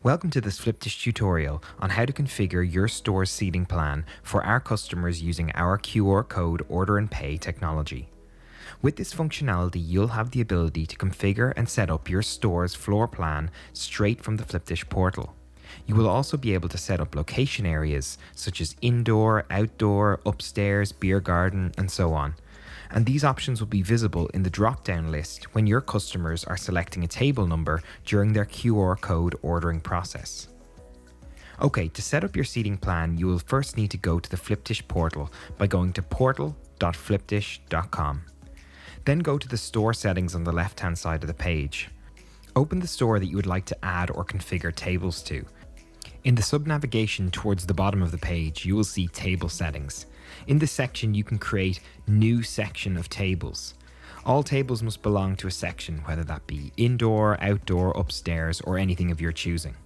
Welcome to this Flipdish tutorial on how to configure your store's seating plan for our customers using our QR code order and pay technology. With this functionality, you'll have the ability to configure and set up your store's floor plan straight from the Flipdish portal. You will also be able to set up location areas such as indoor, outdoor, upstairs, beer garden, and so on. And these options will be visible in the drop-down list when your customers are selecting a table number during their QR code ordering process. Okay, to set up your seating plan, you will first need to go to the Flipdish portal by going to portal.flipdish.com. Then go to the store settings on the left-hand side of the page. Open the store that you would like to add or configure tables to. In the sub-navigation towards the bottom of the page, you will see Table Settings. In this section, you can create New Section of Tables. All tables must belong to a section, whether that be indoor, outdoor, upstairs, or anything of your choosing.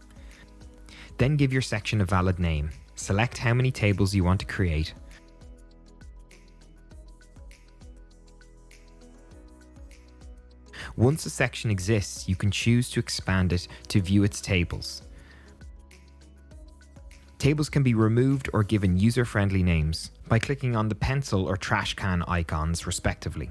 Then give your section a valid name. Select how many tables you want to create. Once a section exists, you can choose to expand it to view its tables. Tables can be removed or given user-friendly names by clicking on the pencil or trash can icons, respectively.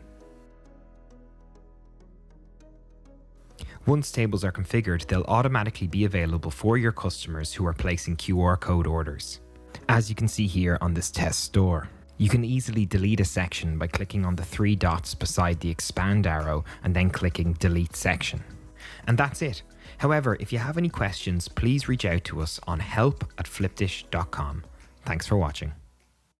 Once tables are configured, they'll automatically be available for your customers who are placing QR code orders. As you can see here on this test store, you can easily delete a section by clicking on the three dots beside the expand arrow and then clicking Delete Section. And that's it. However, if you have any questions, please reach out to us on help@flipdish.com. Thanks for watching.